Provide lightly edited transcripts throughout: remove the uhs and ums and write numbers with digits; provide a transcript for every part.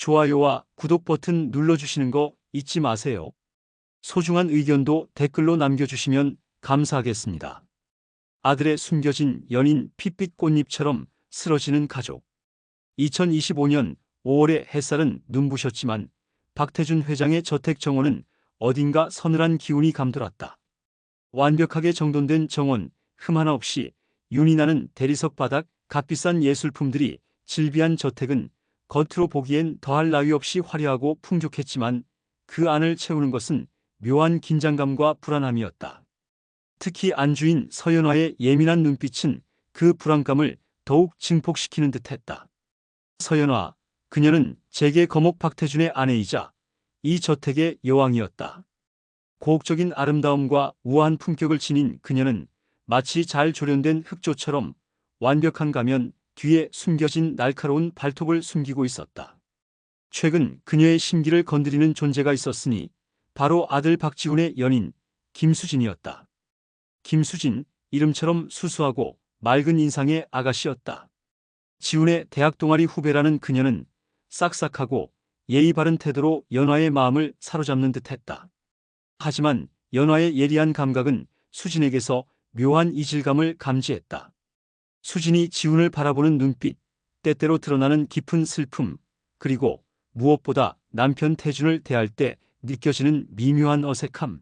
좋아요와 구독 버튼 눌러주시는 거 잊지 마세요. 소중한 의견도 댓글로 남겨주시면 감사하겠습니다. 아들의 숨겨진 연인 핏빛 꽃잎처럼 쓰러지는 가족. 2025년 5월의 햇살은 눈부셨지만 박태준 회장의 저택 정원은 어딘가 서늘한 기운이 감돌았다. 완벽하게 정돈된 정원, 흠 하나 없이 윤이 나는 대리석 바닥, 값비싼 예술품들이 질비한 저택은 겉으로 보기엔 더할 나위 없이 화려하고 풍족했지만 그 안을 채우는 것은 묘한 긴장감과 불안함이었다. 특히 안주인 서연화의 예민한 눈빛은 그 불안감을 더욱 증폭시키는 듯했다. 서연화, 그녀는 재계 거목 박태준의 아내이자 이 저택의 여왕이었다. 고혹적인 아름다움과 우아한 품격을 지닌 그녀는 마치 잘 조련된 흑조처럼 완벽한 가면 뒤에 숨겨진 날카로운 발톱을 숨기고 있었다. 최근 그녀의 심기를 건드리는 존재가 있었으니 바로 아들 박지훈의 연인 김수진이었다. 김수진, 이름처럼 수수하고 맑은 인상의 아가씨였다. 지훈의 대학 동아리 후배라는 그녀는 싹싹하고 예의 바른 태도로 연화의 마음을 사로잡는 듯했다. 하지만 연화의 예리한 감각은 수진에게서 묘한 이질감을 감지했다. 수진이 지훈을 바라보는 눈빛, 때때로 드러나는 깊은 슬픔, 그리고 무엇보다 남편 태준을 대할 때 느껴지는 미묘한 어색함.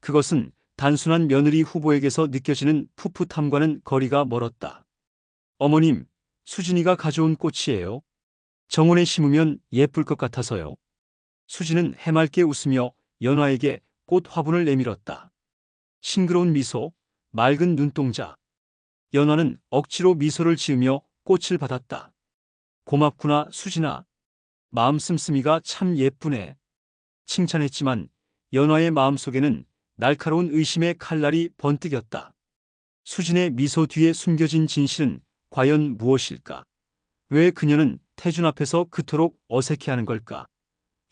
그것은 단순한 며느리 후보에게서 느껴지는 풋풋함과는 거리가 멀었다. 어머님, 수진이가 가져온 꽃이에요. 정원에 심으면 예쁠 것 같아서요. 수진은 해맑게 웃으며 연화에게 꽃 화분을 내밀었다. 싱그러운 미소, 맑은 눈동자. 연화는 억지로 미소를 지으며 꽃을 받았다. 고맙구나, 수진아. 마음 씀씀이가 참 예쁘네. 칭찬했지만 연화의 마음속에는 날카로운 의심의 칼날이 번뜩였다. 수진의 미소 뒤에 숨겨진 진실은 과연 무엇일까? 왜 그녀는 태준 앞에서 그토록 어색해하는 걸까?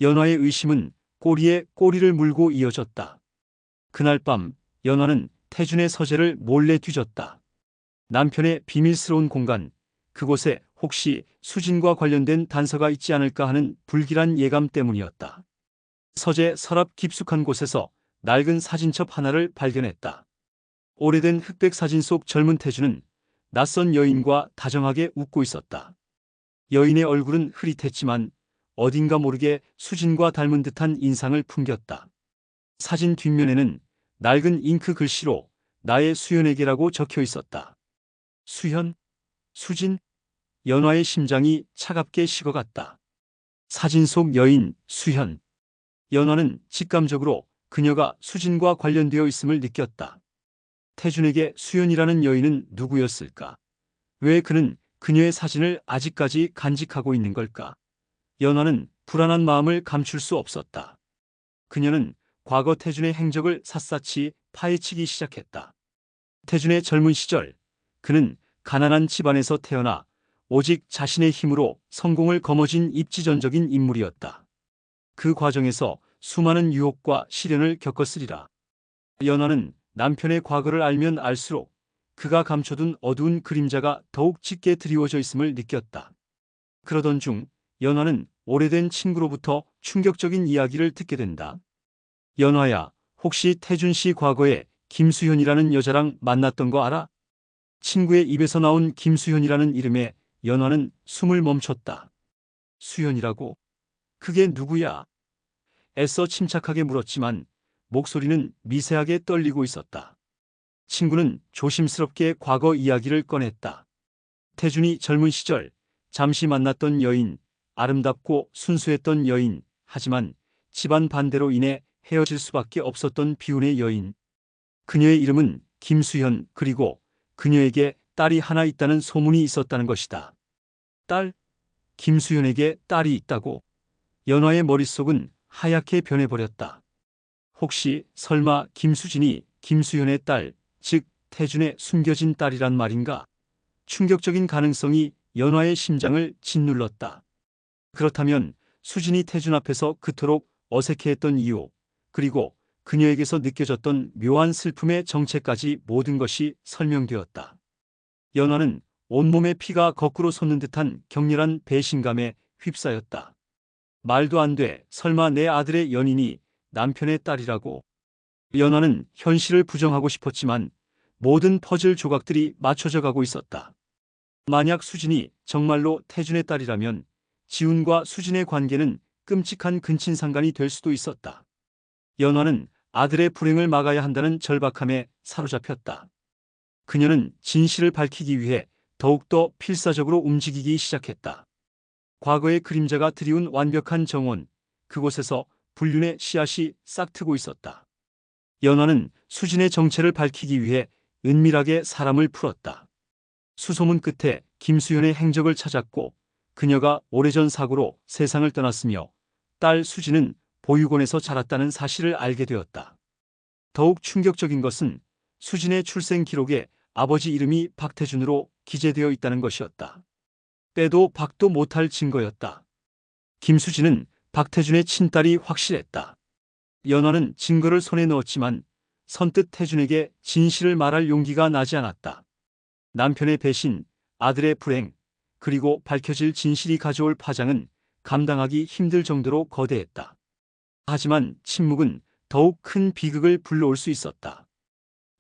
연화의 의심은 꼬리에 꼬리를 물고 이어졌다. 그날 밤 연화는 태준의 서재를 몰래 뒤졌다. 남편의 비밀스러운 공간, 그곳에 혹시 수진과 관련된 단서가 있지 않을까 하는 불길한 예감 때문이었다. 서재 서랍 깊숙한 곳에서 낡은 사진첩 하나를 발견했다. 오래된 흑백 사진 속 젊은 태준은 낯선 여인과 다정하게 웃고 있었다. 여인의 얼굴은 흐릿했지만 어딘가 모르게 수진과 닮은 듯한 인상을 풍겼다. 사진 뒷면에는 낡은 잉크 글씨로 나의 수연에게라고 적혀 있었다. 수현? 수진? 연화의 심장이 차갑게 식어갔다. 사진 속 여인 수현. 연화는 직감적으로 그녀가 수진과 관련되어 있음을 느꼈다. 태준에게 수연이라는 여인은 누구였을까? 왜 그는 그녀의 사진을 아직까지 간직하고 있는 걸까? 연화는 불안한 마음을 감출 수 없었다. 그녀는 과거 태준의 행적을 샅샅이 파헤치기 시작했다. 태준의 젊은 시절, 그는 가난한 집안에서 태어나 오직 자신의 힘으로 성공을 거머쥔 입지전적인 인물이었다. 그 과정에서 수많은 유혹과 시련을 겪었으리라. 연화는 남편의 과거를 알면 알수록 그가 감춰둔 어두운 그림자가 더욱 짙게 드리워져 있음을 느꼈다. 그러던 중 연화는 오래된 친구로부터 충격적인 이야기를 듣게 된다. 연화야, 혹시 태준 씨 과거에 김수현이라는 여자랑 만났던 거 알아? 친구의 입에서 나온 김수현이라는 이름에 연화는 숨을 멈췄다. 수현이라고? 그게 누구야? 애써 침착하게 물었지만 목소리는 미세하게 떨리고 있었다. 친구는 조심스럽게 과거 이야기를 꺼냈다. 태준이 젊은 시절 잠시 만났던 여인, 아름답고 순수했던 여인, 하지만 집안 반대로 인해 헤어질 수밖에 없었던 비운의 여인. 그녀의 이름은 김수현, 그리고 그녀에게 딸이 하나 있다는 소문이 있었다는 것이다. 딸? 김수현에게 딸이 있다고? 연화의 머릿속은 하얗게 변해버렸다. 혹시 설마 김수진이 김수현의 딸, 즉 태준의 숨겨진 딸이란 말인가? 충격적인 가능성이 연화의 심장을 짓눌렀다. 그렇다면 수진이 태준 앞에서 그토록 어색해했던 이유, 그리고 그녀에게서 느껴졌던 묘한 슬픔의 정체까지 모든 것이 설명되었다. 연화는 온몸의 피가 거꾸로 솟는 듯한 격렬한 배신감에 휩싸였다. 말도 안 돼. 설마 내 아들의 연인이 남편의 딸이라고. 연화는 현실을 부정하고 싶었지만 모든 퍼즐 조각들이 맞춰져 가고 있었다. 만약 수진이 정말로 태준의 딸이라면 지훈과 수진의 관계는 끔찍한 근친상간이 될 수도 있었다. 연화는 아들의 불행을 막아야 한다는 절박함에 사로잡혔다. 그녀는 진실을 밝히기 위해 더욱더 필사적으로 움직이기 시작했다. 과거의 그림자가 드리운 완벽한 정원, 그곳에서 불륜의 씨앗이 싹트고 있었다. 연화는 수진의 정체를 밝히기 위해 은밀하게 사람을 풀었다. 수소문 끝에 김수현의 행적을 찾았고 그녀가 오래전 사고로 세상을 떠났으며 딸 수진은 보육원에서 자랐다는 사실을 알게 되었다. 더욱 충격적인 것은 수진의 출생 기록에 아버지 이름이 박태준으로 기재되어 있다는 것이었다. 빼도 박도 못할 증거였다. 김수진은 박태준의 친딸이 확실했다. 연화는 증거를 손에 넣었지만 선뜻 태준에게 진실을 말할 용기가 나지 않았다. 남편의 배신, 아들의 불행, 그리고 밝혀질 진실이 가져올 파장은 감당하기 힘들 정도로 거대했다. 하지만 침묵은 더욱 큰 비극을 불러올 수 있었다.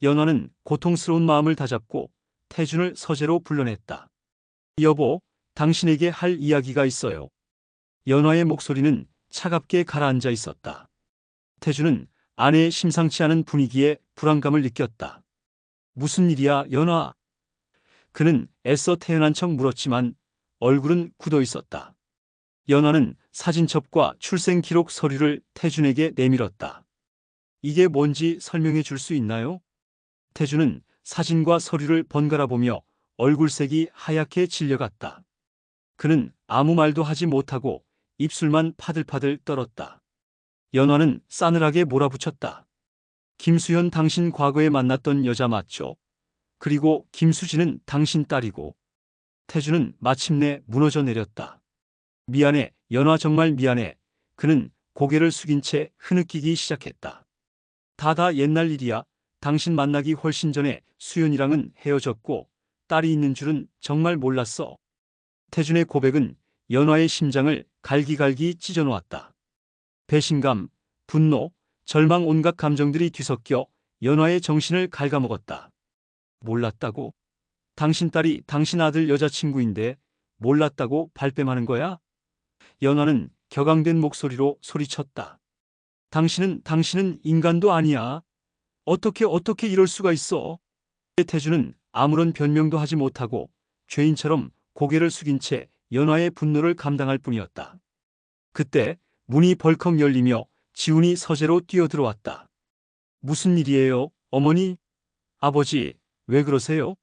연화는 고통스러운 마음을 다잡고 태준을 서재로 불러냈다. 여보, 당신에게 할 이야기가 있어요. 연화의 목소리는 차갑게 가라앉아 있었다. 태준은 아내의 심상치 않은 분위기에 불안감을 느꼈다. 무슨 일이야, 연화? 그는 애써 태연한 척 물었지만 얼굴은 굳어 있었다. 연화는 사진첩과 출생 기록 서류를 태준에게 내밀었다. 이게 뭔지 설명해 줄 수 있나요? 태준은 사진과 서류를 번갈아 보며 얼굴색이 하얗게 질려갔다. 그는 아무 말도 하지 못하고 입술만 파들파들 떨었다. 연화는 싸늘하게 몰아붙였다. 김수현, 당신 과거에 만났던 여자 맞죠? 그리고 김수진은 당신 딸이고. 태준은 마침내 무너져 내렸다. 미안해, 연화, 정말 미안해. 그는 고개를 숙인 채 흐느끼기 시작했다. 다 옛날 일이야. 당신 만나기 훨씬 전에 수연이랑은 헤어졌고 딸이 있는 줄은 정말 몰랐어. 태준의 고백은 연화의 심장을 갈기갈기 찢어놓았다. 배신감, 분노, 절망, 온갖 감정들이 뒤섞여 연화의 정신을 갉아먹었다. 몰랐다고? 당신 딸이 당신 아들 여자친구인데 몰랐다고 발뺌하는 거야? 연화는 격앙된 목소리로 소리쳤다. 당신은 인간도 아니야. 어떻게 이럴 수가 있어? 태준은 아무런 변명도 하지 못하고 죄인처럼 고개를 숙인 채 연화의 분노를 감당할 뿐이었다. 그때 문이 벌컥 열리며 지훈이 서재로 뛰어들어왔다. 무슨 일이에요, 어머니? 아버지, 왜 그러세요?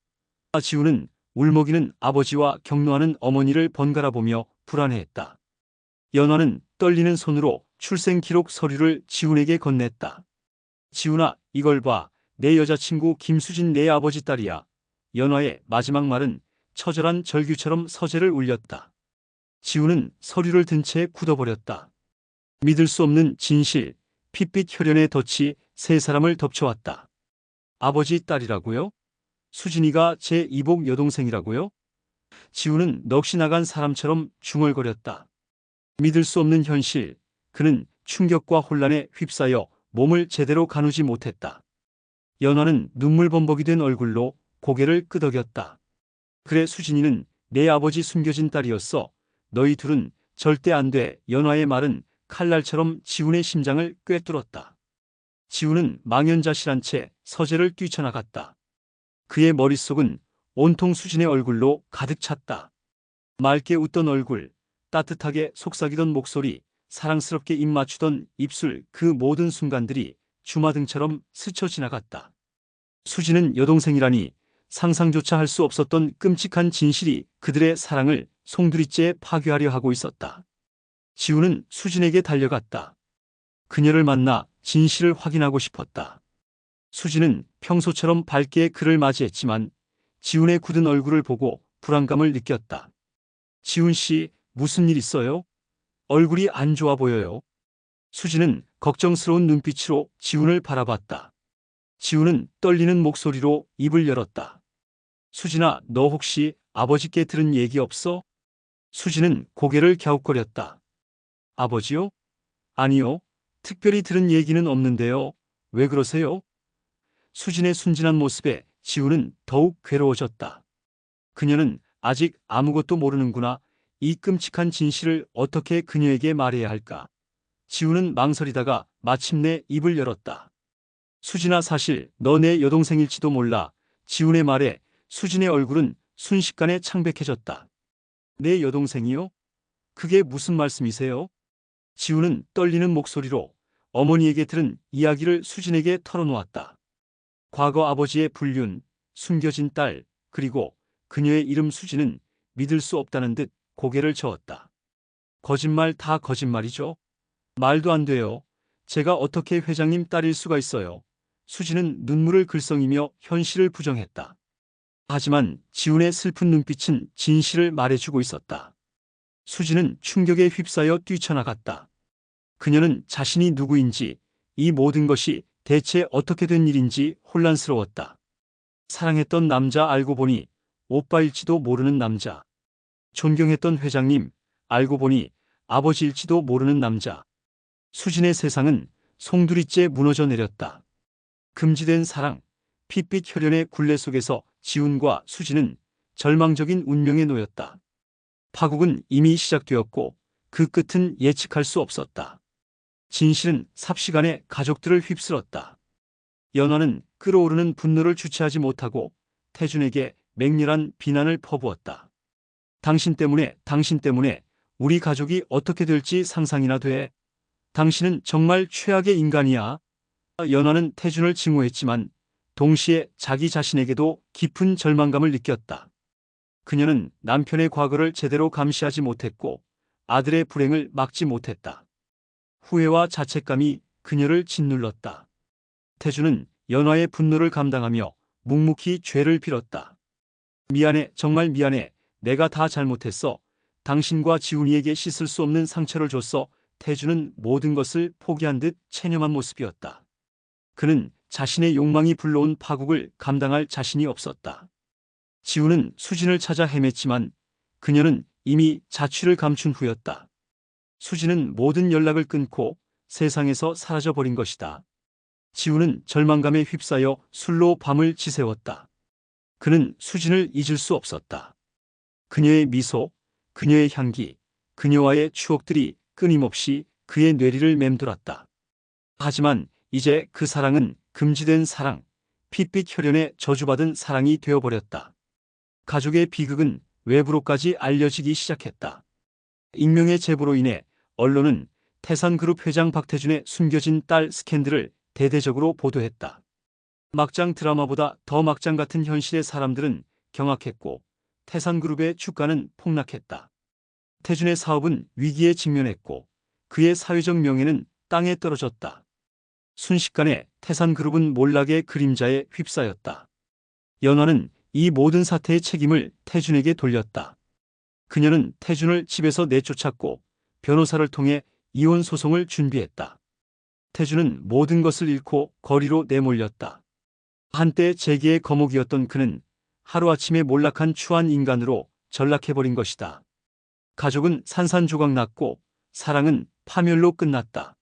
지훈은 울먹이는 아버지와 격노하는 어머니를 번갈아 보며 불안해했다. 연화는 떨리는 손으로 출생 기록 서류를 지훈에게 건넸다. 지훈아, 이걸 봐. 내 여자친구 김수진, 내 아버지 딸이야. 연화의 마지막 말은 처절한 절규처럼 서재를 울렸다. 지훈은 서류를 든 채 굳어버렸다. 믿을 수 없는 진실, 핏빛 혈연의 덫이 세 사람을 덮쳐왔다. 아버지 딸이라고요? 수진이가 제 이복 여동생이라고요? 지훈은 넋이 나간 사람처럼 중얼거렸다. 믿을 수 없는 현실, 그는 충격과 혼란에 휩싸여 몸을 제대로 가누지 못했다. 연화는 눈물범벅이 된 얼굴로 고개를 끄덕였다. 그래, 수진이는 내 아버지 숨겨진 딸이었어. 너희 둘은 절대 안 돼. 연화의 말은 칼날처럼 지훈의 심장을 꿰뚫었다. 지훈은 망연자실한 채 서재를 뛰쳐나갔다. 그의 머릿속은 온통 수진의 얼굴로 가득 찼다. 맑게 웃던 얼굴, 따뜻하게 속삭이던 목소리, 사랑스럽게 입 맞추던 입술, 그 모든 순간들이 주마등처럼 스쳐 지나갔다. 수진은 여동생이라니, 상상조차 할 수 없었던 끔찍한 진실이 그들의 사랑을 송두리째 파괴하려 하고 있었다. 지훈은 수진에게 달려갔다. 그녀를 만나 진실을 확인하고 싶었다. 수진은 평소처럼 밝게 그를 맞이했지만 지훈의 굳은 얼굴을 보고 불안감을 느꼈다. 지훈 씨, 무슨 일 있어요? 얼굴이 안 좋아 보여요. 수진은 걱정스러운 눈빛으로 지훈을 바라봤다. 지훈은 떨리는 목소리로 입을 열었다. 수진아, 너 혹시 아버지께 들은 얘기 없어? 수진은 고개를 갸웃거렸다. 아버지요? 아니요. 특별히 들은 얘기는 없는데요. 왜 그러세요? 수진의 순진한 모습에 지우는 더욱 괴로워졌다. 그녀는 아직 아무것도 모르는구나. 이 끔찍한 진실을 어떻게 그녀에게 말해야 할까? 지우는 망설이다가 마침내 입을 열었다. 수진아, 사실 너 내 여동생일지도 몰라. 지훈의 말에 수진의 얼굴은 순식간에 창백해졌다. 내 여동생이요? 그게 무슨 말씀이세요? 지훈은 떨리는 목소리로 어머니에게 들은 이야기를 수진에게 털어놓았다. 과거 아버지의 불륜, 숨겨진 딸, 그리고 그녀의 이름 수진은 믿을 수 없다는 듯 고개를 저었다. 거짓말, 다 거짓말이죠? 말도 안 돼요. 제가 어떻게 회장님 딸일 수가 있어요. 수진은 눈물을 글썽이며 현실을 부정했다. 하지만 지훈의 슬픈 눈빛은 진실을 말해주고 있었다. 수진은 충격에 휩싸여 뛰쳐나갔다. 그녀는 자신이 누구인지, 이 모든 것이 대체 어떻게 된 일인지 혼란스러웠다. 사랑했던 남자, 알고 보니 오빠일지도 모르는 남자. 존경했던 회장님, 알고 보니 아버지일지도 모르는 남자. 수진의 세상은 송두리째 무너져 내렸다. 금지된 사랑, 핏빛 혈연의 굴레 속에서 지훈과 수진은 절망적인 운명에 놓였다. 파국은 이미 시작되었고 그 끝은 예측할 수 없었다. 진실은 삽시간에 가족들을 휩쓸었다. 연화는 끓어오르는 분노를 주체하지 못하고 태준에게 맹렬한 비난을 퍼부었다. 당신 때문에 우리 가족이 어떻게 될지 상상이나 돼. 당신은 정말 최악의 인간이야. 연화는 태준을 증오했지만 동시에 자기 자신에게도 깊은 절망감을 느꼈다. 그녀는 남편의 과거를 제대로 감시하지 못했고 아들의 불행을 막지 못했다. 후회와 자책감이 그녀를 짓눌렀다. 태준은 연화의 분노를 감당하며 묵묵히 죄를 빌었다. 미안해, 정말 미안해. 내가 다 잘못했어. 당신과 지훈이에게 씻을 수 없는 상처를 줬어. 태준은 모든 것을 포기한 듯 체념한 모습이었다. 그는 자신의 욕망이 불러온 파국을 감당할 자신이 없었다. 지훈은 수진을 찾아 헤맸지만 그녀는 이미 자취를 감춘 후였다. 수진은 모든 연락을 끊고 세상에서 사라져버린 것이다. 지훈은 절망감에 휩싸여 술로 밤을 지새웠다. 그는 수진을 잊을 수 없었다. 그녀의 미소, 그녀의 향기, 그녀와의 추억들이 끊임없이 그의 뇌리를 맴돌았다. 하지만 이제 그 사랑은 금지된 사랑, 핏빛 혈연에 저주받은 사랑이 되어버렸다. 가족의 비극은 외부로까지 알려지기 시작했다. 익명의 제보로 인해 언론은 태산그룹 회장 박태준의 숨겨진 딸 스캔들을 대대적으로 보도했다. 막장 드라마보다 더 막장 같은 현실의 사람들은 경악했고 태산그룹의 주가는 폭락했다. 태준의 사업은 위기에 직면했고 그의 사회적 명예는 땅에 떨어졌다. 순식간에 태산그룹은 몰락의 그림자에 휩싸였다. 연화는 이 모든 사태의 책임을 태준에게 돌렸다. 그녀는 태준을 집에서 내쫓았고 변호사를 통해 이혼 소송을 준비했다. 태준은 모든 것을 잃고 거리로 내몰렸다. 한때 재계의 거목이었던 그는 하루아침에 몰락한 추한 인간으로 전락해버린 것이다. 가족은 산산조각 났고 사랑은 파멸로 끝났다.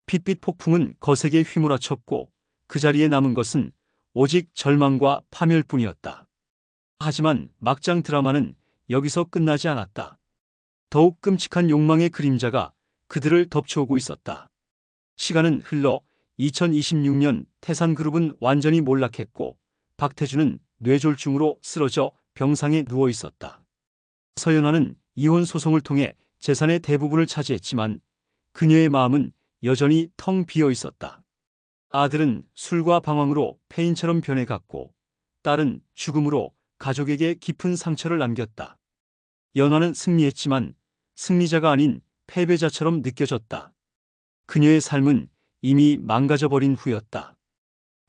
핏빛 폭풍은 거세게 휘몰아쳤고 그 자리에 남은 것은 오직 절망과 파멸뿐이었다. 하지만 막장 드라마는 여기서 끝나지 않았다. 더욱 끔찍한 욕망의 그림자가 그들을 덮쳐오고 있었다. 시간은 흘러 2026년 태산그룹은 완전히 몰락했고 박태준은 뇌졸중으로 쓰러져 병상에 누워 있었다. 서연화는 이혼 소송을 통해 재산의 대부분을 차지했지만 그녀의 마음은 여전히 텅 비어 있었다. 아들은 술과 방황으로 폐인처럼 변해갔고 딸은 죽음으로 가족에게 깊은 상처를 남겼다. 연화는 승리했지만 승리자가 아닌 패배자처럼 느껴졌다. 그녀의 삶은 이미 망가져버린 후였다.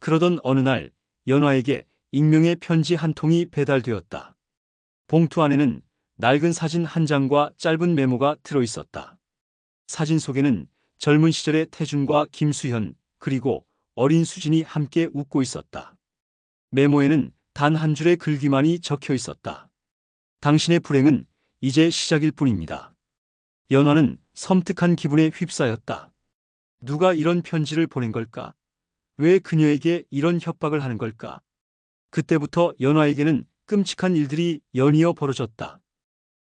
그러던 어느 날 연화에게 익명의 편지 한 통이 배달되었다. 봉투 안에는 낡은 사진 한 장과 짧은 메모가 들어있었다. 사진 속에는 젊은 시절의 태준과 김수현 그리고 어린 수진이 함께 웃고 있었다. 메모에는 단 한 줄의 글귀만이 적혀 있었다. 당신의 불행은 이제 시작일 뿐입니다. 연화는 섬뜩한 기분에 휩싸였다. 누가 이런 편지를 보낸 걸까? 왜 그녀에게 이런 협박을 하는 걸까? 그때부터 연화에게는 끔찍한 일들이 연이어 벌어졌다.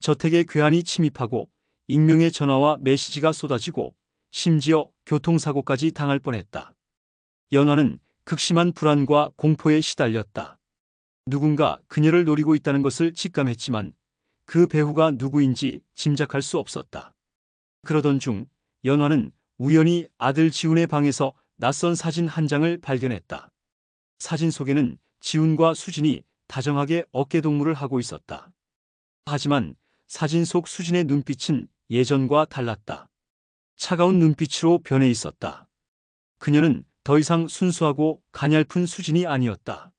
저택에 괴한이 침입하고 익명의 전화와 메시지가 쏟아지고 심지어 교통사고까지 당할 뻔했다. 연화는 극심한 불안과 공포에 시달렸다. 누군가 그녀를 노리고 있다는 것을 직감했지만 그 배후가 누구인지 짐작할 수 없었다. 그러던 중 연화는 우연히 아들 지훈의 방에서 낯선 사진 한 장을 발견했다. 사진 속에는 지훈과 수진이 다정하게 어깨동무를 하고 있었다. 하지만 사진 속 수진의 눈빛은 예전과 달랐다. 차가운 눈빛으로 변해 있었다. 그녀는 더 이상 순수하고 가냘픈 수진이 아니었다.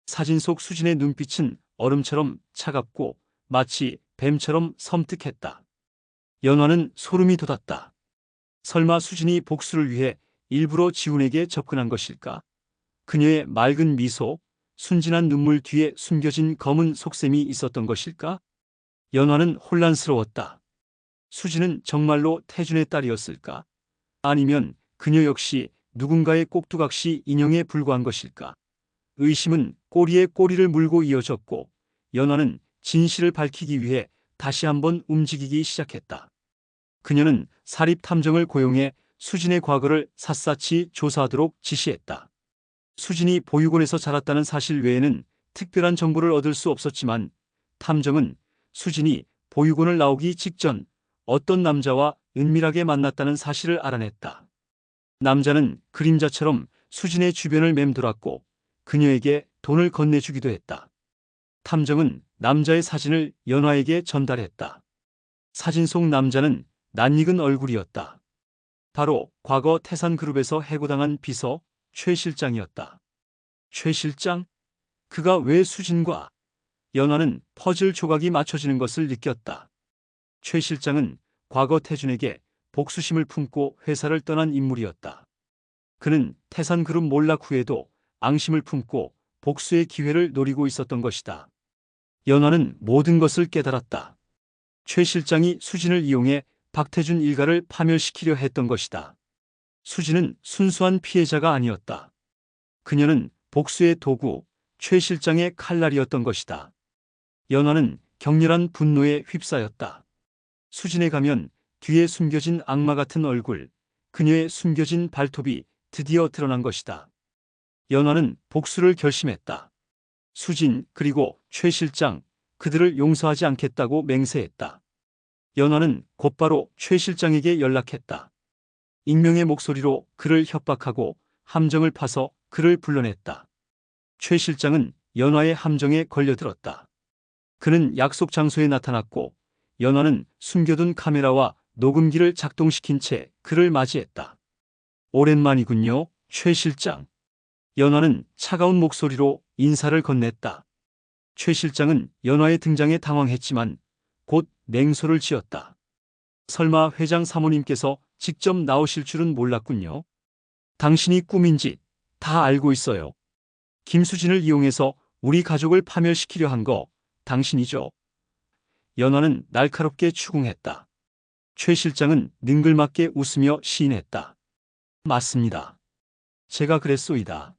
사진 속 수진의 눈빛은 얼음처럼 차갑고 마치 뱀처럼 섬뜩했다. 연화는 소름이 돋았다. 설마 수진이 복수를 위해 일부러 지훈에게 접근한 것일까? 그녀의 맑은 미소, 순진한 눈물 뒤에 숨겨진 검은 속셈이 있었던 것일까? 연화는 혼란스러웠다. 수진은 정말로 태준의 딸이었을까? 아니면 그녀 역시 누군가의 꼭두각시 인형에 불과한 것일까? 의심은 꼬리에 꼬리를 물고 이어졌고 연화는 진실을 밝히기 위해 다시 한번 움직이기 시작했다. 그녀는 사립탐정을 고용해 수진의 과거를 샅샅이 조사하도록 지시했다. 수진이 보육원에서 자랐다는 사실 외에는 특별한 정보를 얻을 수 없었지만 탐정은 수진이 보육원을 나오기 직전 어떤 남자와 은밀하게 만났다는 사실을 알아냈다. 남자는 그림자처럼 수진의 주변을 맴돌았고 그녀에게 돈을 건네주기도 했다. 탐정은 남자의 사진을 연화에게 전달했다. 사진 속 남자는 낯익은 얼굴이었다. 바로 과거 태산그룹에서 해고당한 비서 최 실장이었다. 최 실장? 그가 왜 수진과? 연화는 퍼즐 조각이 맞춰지는 것을 느꼈다. 최 실장은 과거 태준에게 복수심을 품고 회사를 떠난 인물이었다. 그는 태산그룹 몰락 후에도 앙심을 품고 복수의 기회를 노리고 있었던 것이다. 연화는 모든 것을 깨달았다. 최 실장이 수진을 이용해 박태준 일가를 파멸시키려 했던 것이다. 수진은 순수한 피해자가 아니었다. 그녀는 복수의 도구, 최 실장의 칼날이었던 것이다. 연화는 격렬한 분노에 휩싸였다. 수진에 가면 뒤에 숨겨진 악마 같은 얼굴, 그녀의 숨겨진 발톱이 드디어 드러난 것이다. 연화는 복수를 결심했다. 수진 그리고 최 실장, 그들을 용서하지 않겠다고 맹세했다. 연화는 곧바로 최 실장에게 연락했다. 익명의 목소리로 그를 협박하고 함정을 파서 그를 불러냈다. 최 실장은 연화의 함정에 걸려들었다. 그는 약속 장소에 나타났고 연화는 숨겨둔 카메라와 녹음기를 작동시킨 채 그를 맞이했다. 오랜만이군요, 최 실장. 연화는 차가운 목소리로 인사를 건넸다. 최 실장은 연화의 등장에 당황했지만 곧 냉소를 지었다. 설마 회장 사모님께서 직접 나오실 줄은 몰랐군요. 당신이 꾸민 짓 다 알고 있어요. 김수진을 이용해서 우리 가족을 파멸시키려 한 거 당신이죠. 연화는 날카롭게 추궁했다. 최 실장은 능글맞게 웃으며 시인했다. 맞습니다. 제가 그랬소이다.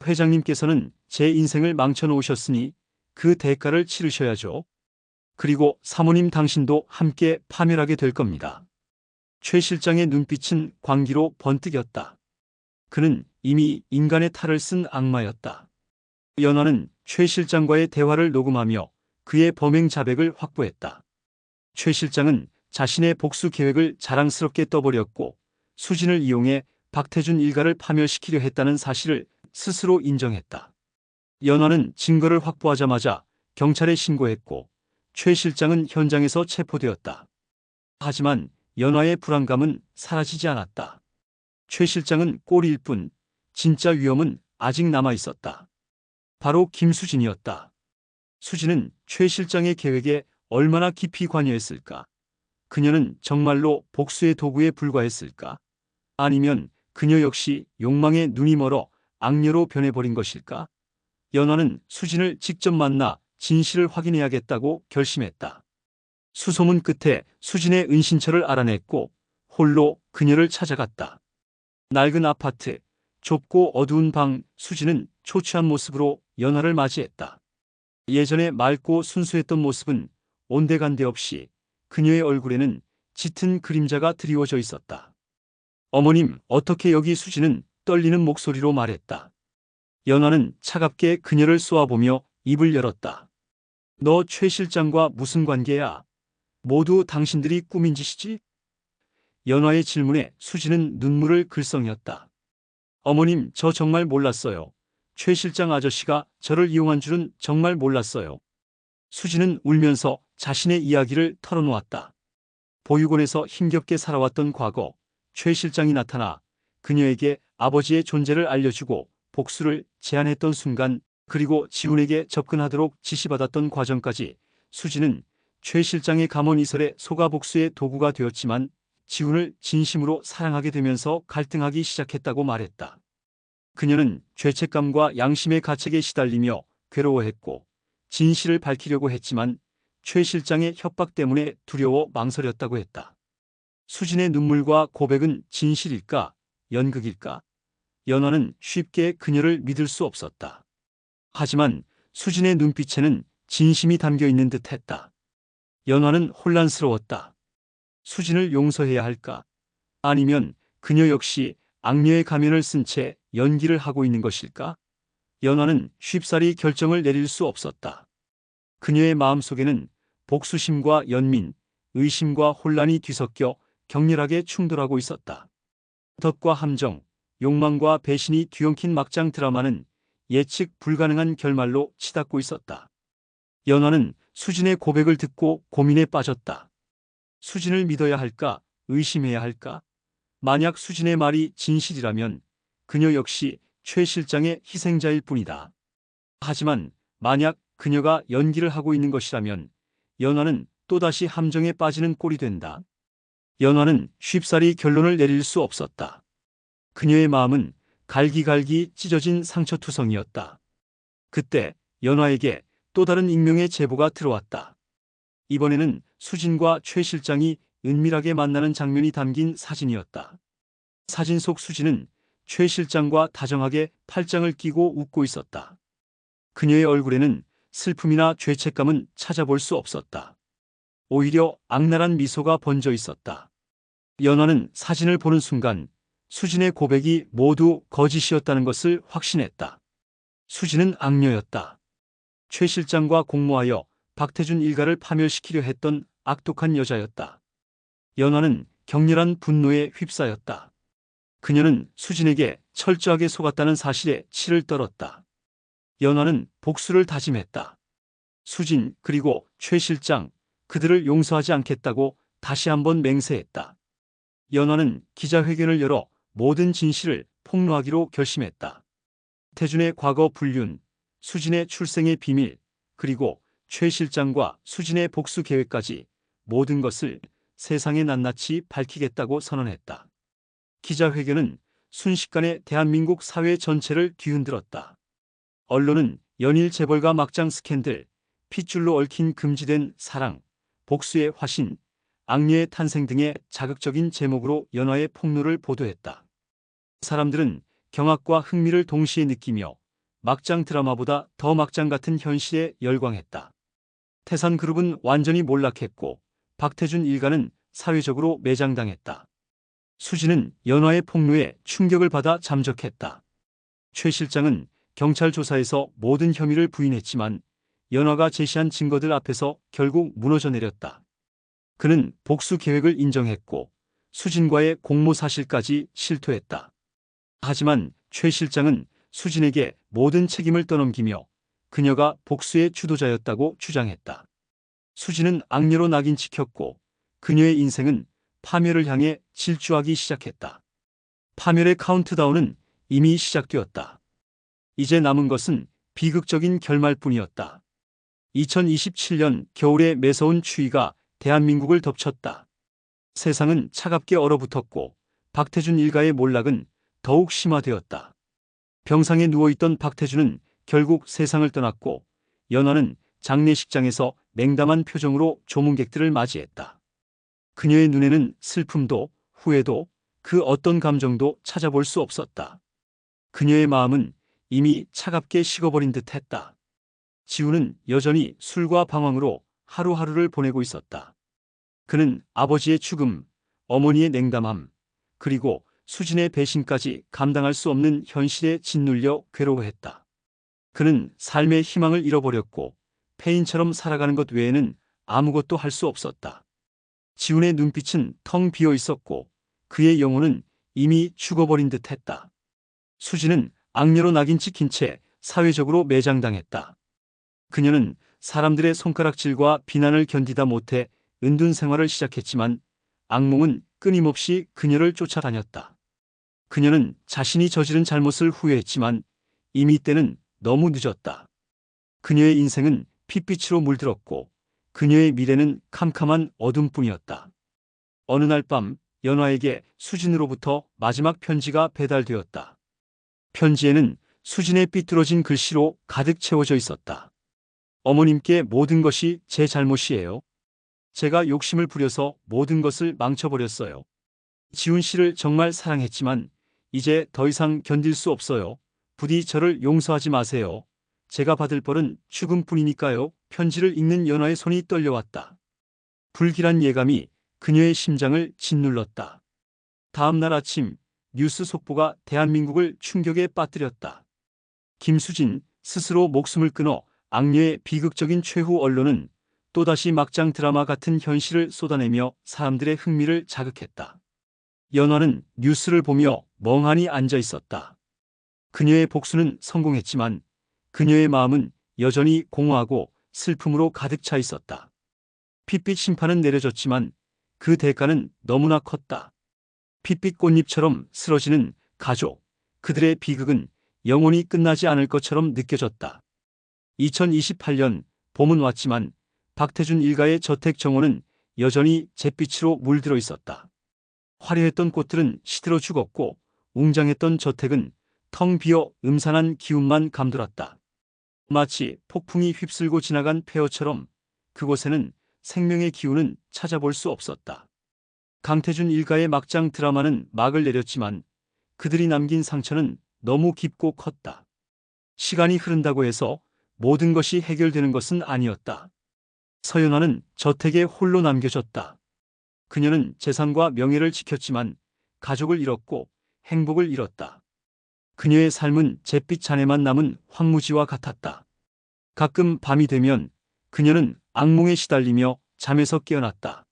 회장님께서는 제 인생을 망쳐놓으셨으니 그 대가를 치르셔야죠. 그리고 사모님 당신도 함께 파멸하게 될 겁니다. 최 실장의 눈빛은 광기로 번뜩였다. 그는 이미 인간의 탈을 쓴 악마였다. 연화는 최 실장과의 대화를 녹음하며 그의 범행 자백을 확보했다. 최 실장은 자신의 복수 계획을 자랑스럽게 떠벌였고 수진을 이용해 박태준 일가를 파멸시키려 했다는 사실을 스스로 인정했다. 연화는 증거를 확보하자마자 경찰에 신고했고 최 실장은 현장에서 체포되었다. 하지만 연화의 불안감은 사라지지 않았다. 최 실장은 꼴일 뿐 진짜 위험은 아직 남아 있었다. 바로 김수진이었다. 수진은 최 실장의 계획에 얼마나 깊이 관여했을까? 그녀는 정말로 복수의 도구에 불과했을까? 아니면 그녀 역시 욕망에 눈이 멀어 악녀로 변해버린 것일까? 연화는 수진을 직접 만나 진실을 확인해야겠다고 결심했다. 수소문 끝에 수진의 은신처를 알아냈고 홀로 그녀를 찾아갔다. 낡은 아파트, 좁고 어두운 방. 수진은 초췌한 모습으로 연하를 맞이했다. 예전에 맑고 순수했던 모습은 온데간데 없이 그녀의 얼굴에는 짙은 그림자가 드리워져 있었다. 어머님, 어떻게 여기? 수진은 떨리는 목소리로 말했다. 연하는 차갑게 그녀를 쏘아보며 입을 열었다. 너 최 실장과 무슨 관계야? 모두 당신들이 꾸민 짓이지? 연하의 질문에 수진은 눈물을 글썽였다. 어머님, 저 정말 몰랐어요. 최 실장 아저씨가 저를 이용한 줄은 정말 몰랐어요. 수진은 울면서 자신의 이야기를 털어놓았다. 보육원에서 힘겹게 살아왔던 과거, 최 실장이 나타나 그녀에게 아버지의 존재를 알려주고 복수를 제안했던 순간, 그리고 지훈에게 접근하도록 지시받았던 과정까지. 수진은 최 실장의 감언 이설에 속아 복수의 도구가 되었지만 지훈을 진심으로 사랑하게 되면서 갈등하기 시작했다고 말했다. 그녀는 죄책감과 양심의 가책에 시달리며 괴로워했고 진실을 밝히려고 했지만 최 실장의 협박 때문에 두려워 망설였다고 했다. 수진의 눈물과 고백은 진실일까? 연극일까? 연하는 쉽게 그녀를 믿을 수 없었다. 하지만 수진의 눈빛에는 진심이 담겨 있는 듯 했다. 연하는 혼란스러웠다. 수진을 용서해야 할까? 아니면 그녀 역시 악녀의 가면을 쓴 채 연기를 하고 있는 것일까? 연하는 쉽사리 결정을 내릴 수 없었다. 그녀의 마음속에는 복수심과 연민, 의심과 혼란이 뒤섞여 격렬하게 충돌하고 있었다. 덕과 함정, 욕망과 배신이 뒤엉킨 막장 드라마는 예측 불가능한 결말로 치닫고 있었다. 연하는 수진의 고백을 듣고 고민에 빠졌다. 수진을 믿어야 할까? 의심해야 할까? 만약 수진의 말이 진실이라면 그녀 역시 최 실장의 희생자일 뿐이다. 하지만 만약 그녀가 연기를 하고 있는 것이라면 연하는 또다시 함정에 빠지는 꼴이 된다. 연하는 쉽사리 결론을 내릴 수 없었다. 그녀의 마음은 갈기갈기 찢어진 상처투성이었다. 그때 연하에게 또 다른 익명의 제보가 들어왔다. 이번에는 수진과 최 실장이 은밀하게 만나는 장면이 담긴 사진이었다. 사진 속 수진은 최 실장과 다정하게 팔짱을 끼고 웃고 있었다. 그녀의 얼굴에는 슬픔이나 죄책감은 찾아볼 수 없었다. 오히려 악랄한 미소가 번져 있었다. 연하는 사진을 보는 순간 수진의 고백이 모두 거짓이었다는 것을 확신했다. 수진은 악녀였다. 최 실장과 공모하여 박태준 일가를 파멸시키려 했던 악독한 여자였다. 연하는 격렬한 분노에 휩싸였다. 그녀는 수진에게 철저하게 속았다는 사실에 치를 떨었다. 연하는 복수를 다짐했다. 수진 그리고 최 실장, 그들을 용서하지 않겠다고 다시 한번 맹세했다. 연하는 기자회견을 열어 모든 진실을 폭로하기로 결심했다. 태준의 과거 불륜, 수진의 출생의 비밀, 그리고 최 실장과 수진의 복수 계획까지 모든 것을 세상에 낱낱이 밝히겠다고 선언했다. 기자회견은 순식간에 대한민국 사회 전체를 뒤흔들었다. 언론은 연일 재벌가 막장 스캔들, 핏줄로 얽힌 금지된 사랑, 복수의 화신, 악녀의 탄생 등의 자극적인 제목으로 연하의 폭로를 보도했다. 사람들은 경악과 흥미를 동시에 느끼며 막장 드라마보다 더 막장 같은 현실에 열광했다. 태산그룹은 완전히 몰락했고 박태준 일가는 사회적으로 매장당했다. 수진은 연하의 폭로에 충격을 받아 잠적했다. 최 실장은 경찰 조사에서 모든 혐의를 부인했지만 연하가 제시한 증거들 앞에서 결국 무너져 내렸다. 그는 복수 계획을 인정했고 수진과의 공모 사실까지 실토했다. 하지만 최 실장은 수진에게 모든 책임을 떠넘기며 그녀가 복수의 주도자였다고 주장했다. 수진은 악녀로 낙인 찍혔고 그녀의 인생은 파멸을 향해 질주하기 시작했다. 파멸의 카운트다운은 이미 시작되었다. 이제 남은 것은 비극적인 결말뿐이었다. 2027년 겨울의 매서운 추위가 대한민국을 덮쳤다. 세상은 차갑게 얼어붙었고 박태준 일가의 몰락은 더욱 심화되었다. 병상에 누워있던 박태준은 결국 세상을 떠났고 연하는 장례식장에서 냉담한 표정으로 조문객들을 맞이했다. 그녀의 눈에는 슬픔도 후회도 그 어떤 감정도 찾아볼 수 없었다. 그녀의 마음은 이미 차갑게 식어버린 듯 했다. 지우는 여전히 술과 방황으로 하루하루를 보내고 있었다. 그는 아버지의 죽음, 어머니의 냉담함, 그리고 수진의 배신까지 감당할 수 없는 현실에 짓눌려 괴로워했다. 그는 삶의 희망을 잃어버렸고 폐인처럼 살아가는 것 외에는 아무것도 할 수 없었다. 지훈의 눈빛은 텅 비어 있었고 그의 영혼은 이미 죽어버린 듯 했다. 수진은 악녀로 낙인 찍힌 채 사회적으로 매장당했다. 그녀는 사람들의 손가락질과 비난을 견디다 못해 은둔 생활을 시작했지만 악몽은 끊임없이 그녀를 쫓아다녔다. 그녀는 자신이 저지른 잘못을 후회했지만 이미 때는 너무 늦었다. 그녀의 인생은 핏빛으로 물들었고 그녀의 미래는 캄캄한 어둠뿐이었다. 어느 날 밤 연화에게 수진으로부터 마지막 편지가 배달되었다. 편지에는 수진의 삐뚤어진 글씨로 가득 채워져 있었다. 어머님께 모든 것이 제 잘못이에요. 제가 욕심을 부려서 모든 것을 망쳐버렸어요. 지훈 씨를 정말 사랑했지만 이제 더 이상 견딜 수 없어요. 부디 저를 용서하지 마세요. 제가 받을 벌은 죽음뿐이니까요. 편지를 읽는 연화의 손이 떨려왔다. 불길한 예감이 그녀의 심장을 짓눌렀다. 다음 날 아침 뉴스 속보가 대한민국을 충격에 빠뜨렸다. 김수진 스스로 목숨을 끊어 악녀의 비극적인 최후 언론은 또다시 막장 드라마 같은 현실을 쏟아내며 사람들의 흥미를 자극했다. 연화는 뉴스를 보며 멍하니 앉아 있었다. 그녀의 복수는 성공했지만 그녀의 마음은 여전히 공허하고 슬픔으로 가득 차 있었다. 핏빛 심판은 내려졌지만 그 대가는 너무나 컸다. 핏빛 꽃잎처럼 쓰러지는 가족, 그들의 비극은 영원히 끝나지 않을 것처럼 느껴졌다. 2028년 봄은 왔지만 박태준 일가의 저택 정원은 여전히 잿빛으로 물들어 있었다. 화려했던 꽃들은 시들어 죽었고 웅장했던 저택은 텅 비어 음산한 기운만 감돌았다. 마치 폭풍이 휩쓸고 지나간 폐허처럼 그곳에는 생명의 기운은 찾아볼 수 없었다. 강태준 일가의 막장 드라마는 막을 내렸지만 그들이 남긴 상처는 너무 깊고 컸다. 시간이 흐른다고 해서 모든 것이 해결되는 것은 아니었다. 서연화는 저택에 홀로 남겨졌다. 그녀는 재산과 명예를 지켰지만 가족을 잃었고 행복을 잃었다. 그녀의 삶은 잿빛 잔해만 남은 황무지와 같았다. 가끔 밤이 되면 그녀는 악몽에 시달리며 잠에서 깨어났다.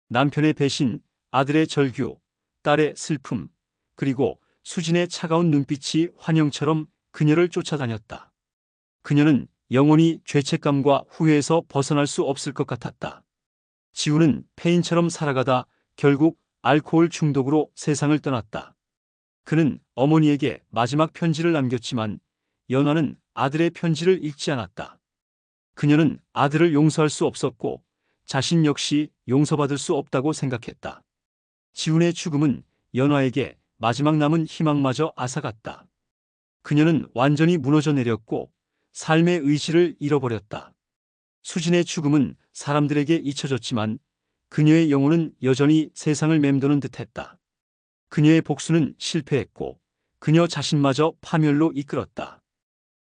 남편의 배신, 아들의 절규, 딸의 슬픔, 그리고 수진의 차가운 눈빛이 환영처럼 그녀를 쫓아다녔다. 그녀는 영원히 죄책감과 후회에서 벗어날 수 없을 것 같았다. 지우는 폐인처럼 살아가다 결국 알코올 중독으로 세상을 떠났다. 그는 어머니에게 마지막 편지를 남겼지만 연화는 아들의 편지를 읽지 않았다. 그녀는 아들을 용서할 수 없었고 자신 역시 용서받을 수 없다고 생각했다. 지훈의 죽음은 연화에게 마지막 남은 희망마저 앗아갔다. 그녀는 완전히 무너져 내렸고 삶의 의지를 잃어버렸다. 수진의 죽음은 사람들에게 잊혀졌지만 그녀의 영혼은 여전히 세상을 맴도는 듯했다. 그녀의 복수는 실패했고 그녀 자신마저 파멸로 이끌었다.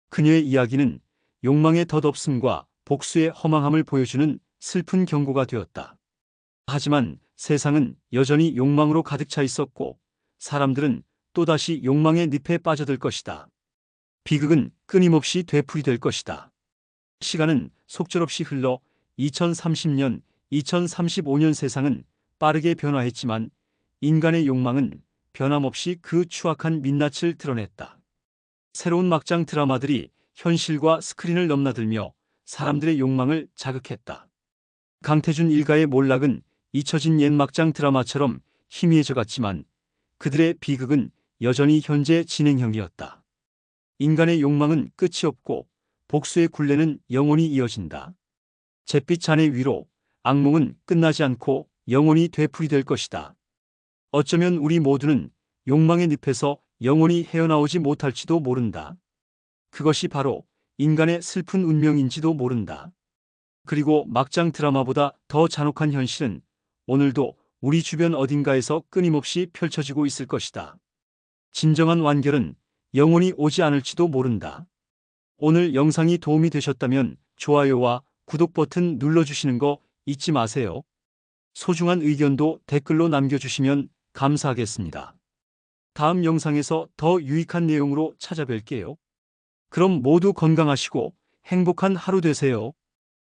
그녀의 이야기는 욕망의 덧없음과 복수의 허망함을 보여주는 슬픈 경고가 되었다. 하지만 세상은 여전히 욕망으로 가득 차 있었고 사람들은 또다시 욕망의 늪에 빠져들 것이다. 비극은 끊임없이 되풀이될 것이다. 시간은 속절없이 흘러 2030년, 2035년 세상은 빠르게 변화했지만 인간의 욕망은 변함없이 그 추악한 민낯을 드러냈다. 새로운 막장 드라마들이 현실과 스크린을 넘나들며 사람들의 욕망을 자극했다. 강태준 일가의 몰락은 잊혀진 옛 막장 드라마처럼 희미해져 갔지만 그들의 비극은 여전히 현재 진행형이었다. 인간의 욕망은 끝이 없고 복수의 굴레는 영원히 이어진다. 잿빛 잔해 위로 악몽은 끝나지 않고 영원히 되풀이될 것이다. 어쩌면 우리 모두는 욕망의 늪에서 영원히 헤어나오지 못할지도 모른다. 그것이 바로 인간의 슬픈 운명인지도 모른다. 그리고 막장 드라마보다 더 잔혹한 현실은 오늘도 우리 주변 어딘가에서 끊임없이 펼쳐지고 있을 것이다. 진정한 완결은 영원히 오지 않을지도 모른다. 오늘 영상이 도움이 되셨다면 좋아요와 구독 버튼 눌러주시는 거 잊지 마세요. 소중한 의견도 댓글로 남겨주시면 감사하겠습니다. 다음 영상에서 더 유익한 내용으로 찾아뵐게요. 그럼 모두 건강하시고 행복한 하루 되세요.